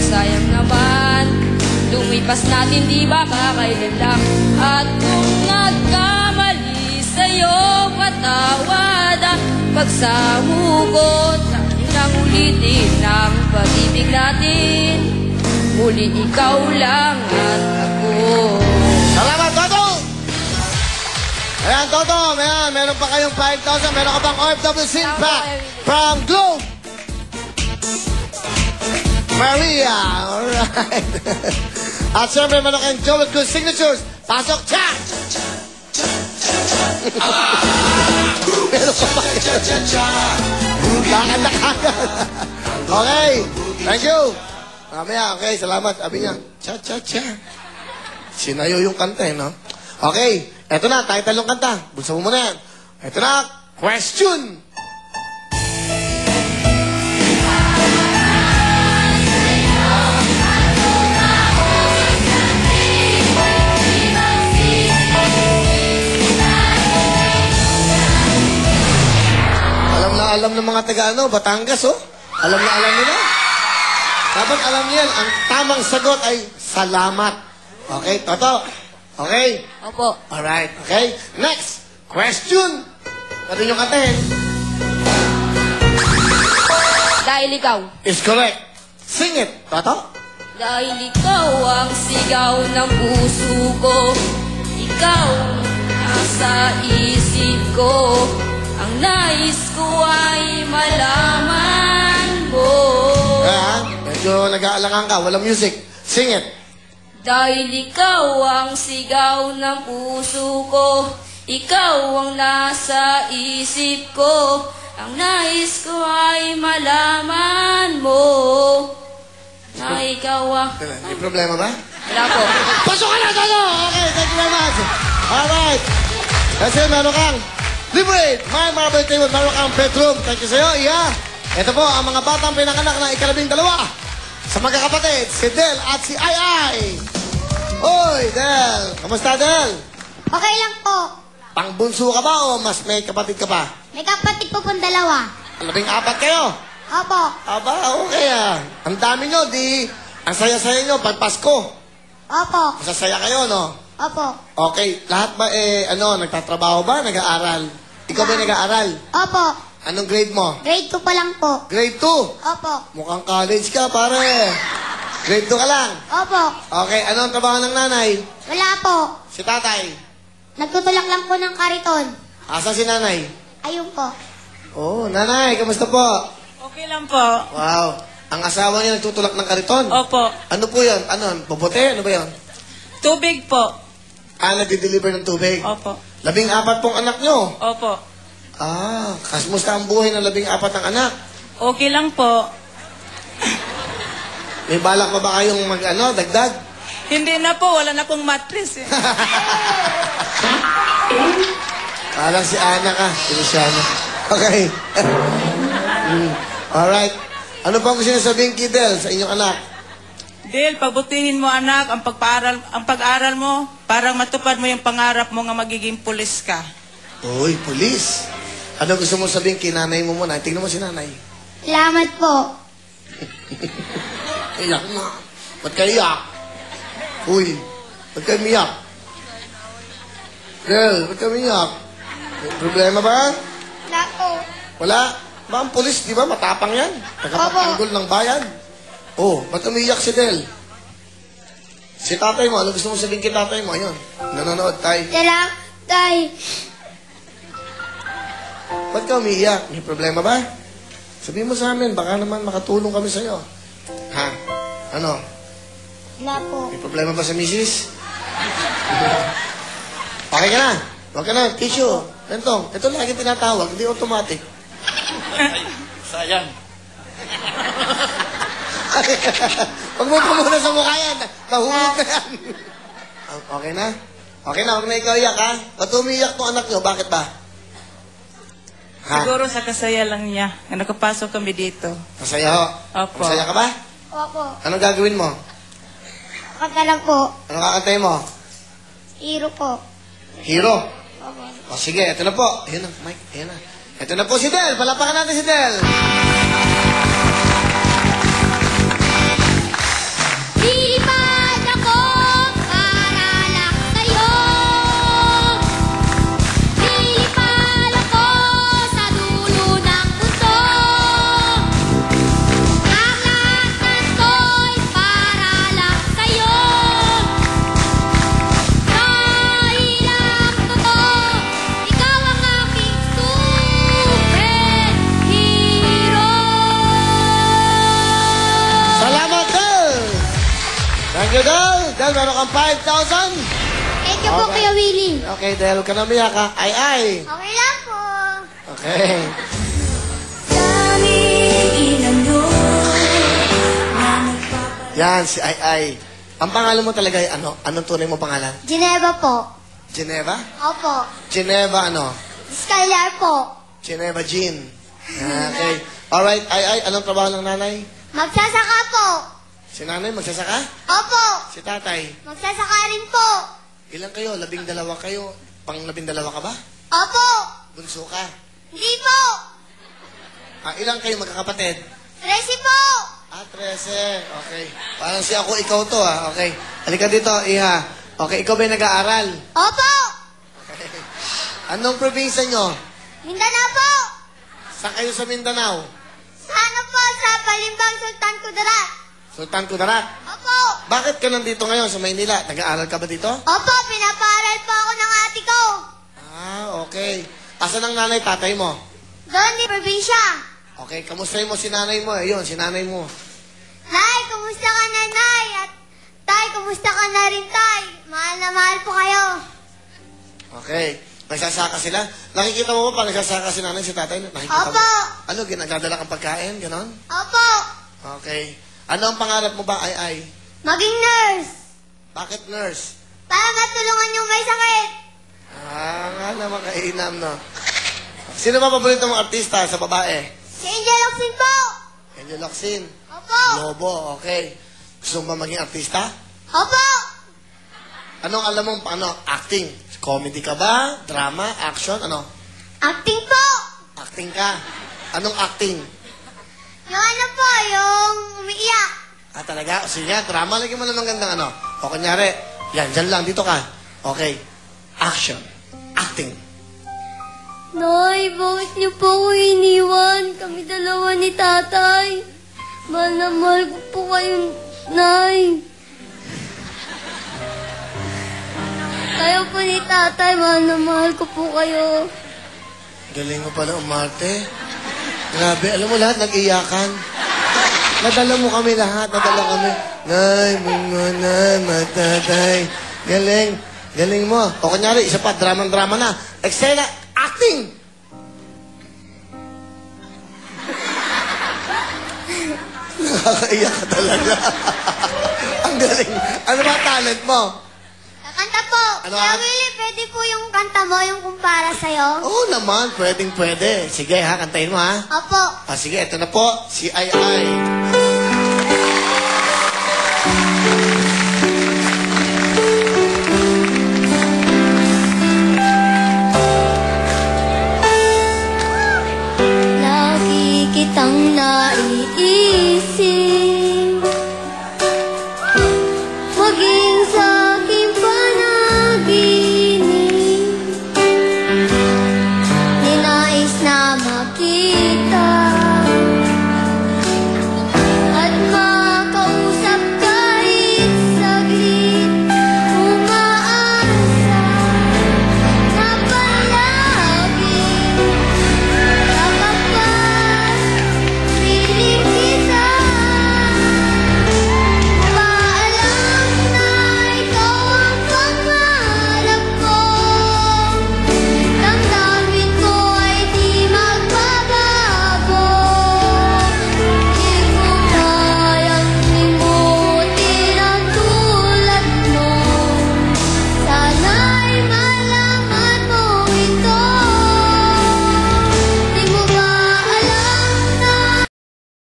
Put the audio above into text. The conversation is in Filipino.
sayang naman, lumipas natin di ba kakailan lang. At kung nagkamali sa'yo, patawad ang pagsamugot. Nang ulitin ang pag-ibig natin, muli ikaw lang at ako. Salamat, Toto! Ayan, Toto, meron pa kayong 5,000. Meron ka bang OFW SIM pack from Globe? Maria, alright. At syempre, meron kayong Joel Cruz signatures. Pasok, chat! Meron pa ba kayo? Lakad. Okay, thank you. Mamaya, okay, salamat. Sabi niya, cha-cha-cha. Sinayo yung kanta eh, no? Okay, eto na, tayo talong kanta. Bulsa mo muna yan. Eto na, question! Alam ng mga taga-ano, Batangas, oh. Alam nila. Dapat alam niyan, ang tamang sagot ay salamat. Okay, Toto? Okay? Opo. Alright, okay. Next, question. Pwede nyo kantahin. Dahil ikaw. Is correct. Sing it, Toto. Dahil ikaw ang sigaw ng puso ko, ikaw nasa isip ko, ang nais ko ay malaman mo. Medyo nag-aalangan ka, walang music. Sing it. Dahil ikaw ang sigaw ng puso ko, ikaw ang nasa isip ko, ang nais ko ay malaman mo. Na ikaw ang... May problema ba? Wala po. Pasok ka na, Toto! Okay, thank you very much. Alright. Kasi meron kang Liberate! My Marble Table, meron kang bedroom. Thank you sa'yo, Iya. Ito po ang mga batang pinanganak na ika-12 sa magkakapatid, si Del at si Ai Ai. Oy, Del! Kamusta, Del? Okay lang po. Pangbunso ka ba o mas may kapatid ka pa? May kapatid po pong 2. 14 kayo? Opo. Aba, okay ah. Ang dami nyo, di... Ang saya-saya nyo pag Pasko. Opo. Masasaya kayo, no? Opo. Okay, lahat ba nagtatrabaho ba? Nag-aaral? Ikaw ba nag-aaral? Opo. Anong grade mo? Grade 2 pa lang po. Grade 2? Opo. Mukhang college ka, pare. Grade 2 ka lang? Opo. Okay, ano ang trabaho ng nanay? Wala po. Si tatay? Nagtutulak lang po ng kariton. Asan si nanay? Ayun po. Oh, nanay, kamusta po? Okay lang po. Wow. Ang asawa niya nagtutulak ng kariton? Opo. Ano po yun? Ano? Bobote? Ano ba yun? Tubig po. Nagdi-deliver ng tubig? Opo. 14 pong anak nyo? Opo. Kamusta ang buhay ng 14 ng anak? Okay lang po. May balak pa ba kayong dagdag? Hindi na po. Wala na pong mattress eh. Parang si Ana ka. Feliciano. Okay. Alright. Ano pang gusto niyo sabihin, Kidel, sa inyong anak? Del, pagbutihin mo anak ang pag-aral mo para matupad mo yung pangarap mo nga magiging pulis ka. Uy, pulis. Ano gusto mo sabihin kay nanay mo muna? Tingnan mo si nanay. Salamat po. Iyak na. Ba't ka iyak? Uy, ba't ka umiyak? Del, ba't ka umiyak? May problema ba? Wala po. Wala. Ba, ang pulis, di ba? Matapang yan. Nagkapagtanggol ng bayan. Oh, ba't umiyak si Del? Si tatay mo, ano gusto mo sabihin kay tatay mo? Ayun, nanonood, tay. Salamat, tay. Ba't ka umiiyak? May problema ba? Sabihin mo sa amin, baka naman makatulong kami sa'yo. Ha? Ano? Wala po. May problema ba sa misis? Okay ka na? Huwag ka na, tissue. Bentong, ito lagi tinatawag, hindi automatic. Sayang. Huwag mo pa muna sa mukha yan. Nahulog na yan. Okay na? Okay na, huwag na ikaw iyak, ha? Ba't umiiyak tong anak nyo? Bakit ba? Ha? Siguro sa kasaya lang niya na nakapasok kami dito. Masaya ho? Opo. Masaya ka ba? Opo. Anong gagawin mo? Kanta lang po. Anong kakantay mo? Hero po. Hero? Opo. O sige, ito na po. Ayun na, Mike. Ayun na. Ito na po si Del. Palapakan natin si Del. Thank you, Del. Del, meron kang 5,000. Thank you po, Okay. Kuya Willie. Okay, Del, huwag ka na umiyak, ha? Ay. Okay lang po. Okay. Yan, si Ay. Ang pangalan mo talaga ay ano? Anong tunay mo pangalan? Geneva po. Geneva? Opo. Geneva ano? Skylar po. Geneva Jean. Okay. Alright, Ay, anong trabaho ng nanay? Magsasaka po. Si nanay magsasaka? Opo. Si tatay? Magsasaka rin po. Ilan kayo? 12 kayo? Pang 12 ka ba? Opo. Bunso ka? Hindi po. Ilan kayo magkakapatid? 13 po. 13. Okay. Parang si ako, ikaw to, ha? Okay. Halika dito, Iha. Okay, ikaw ba yung nag-aaral? Opo. Okay. Anong probinsya nyo? Mindanao po. Saan kayo sa Mindanao? Sana po sa Balimbang Sultan Kudarat. Sultan Kudarat. Opo. Bakit ka nandito ngayon sa Maynila? Nag-aaral ka ba dito? Opo, pinapaaral po ako ng ate ko. Okay. Asan ang nanay, tatay mo? Doon di probinsya. Okay, kamustahin mo si nanay mo? Ayun, si nanay mo. Nay, kumusta ka na, Nay? At Tay, kumusta ka na rin, Tay? Mahal na mahal po kayo. Okay. Nagsasaka sila? Nakikita mo ba pag nagsasaka si nanay, si tatay? Nakikita Opo. mo? Ano, ginagdadala kang pagkain? Ganon? Opo. Okay. Ano ang pangarap mo ba, Ay? Maging nurse. Bakit nurse? Para matulungan yung may sakit. Nga naman kainam, no? Sino ba paborito mong artista sa babae? Si Angel Oxin po. Angel Locsin. Opo. Lobo, okay. Gusto mo ba maging artista? Opo. Anong alam mong, acting? Comedy ka ba? Drama? Action? Ano? Acting po. Acting ka. Anong acting? Yung ano po, yung umiiyak. Talaga? O sige, drama. Lagyan mo na ng gandang ano. O kunyari, yan, dyan lang, dito ka. Okay. Action. Acting. Nay, bakit niyo po ako iniwan? Kami dalawa ni tatay. Mahal na mahal ko po kayo, Nay. Kayo po ni tatay, mahal na mahal ko po kayo. Galing mo pala umarte. Grabe, alam mo lahat, nag-iyakan. Nadala mo kami lahat, nadala kami. Nay, mga nay, matatay. Galing. Galing mo. O kunyari, isa pa, drama na. Eksena, acting! Nakakaiyak ka talaga. Ang galing. Ano ba talent mo? Kakanta po. Ano, Kaya ah? Willie, pwede po yung kanta mo, yung kumpara sa'yo? Oo naman, pwede. Sige ha, kantahin mo ha. Opo. Sige, ito na po, si Ay. Lagi kitang naiisip.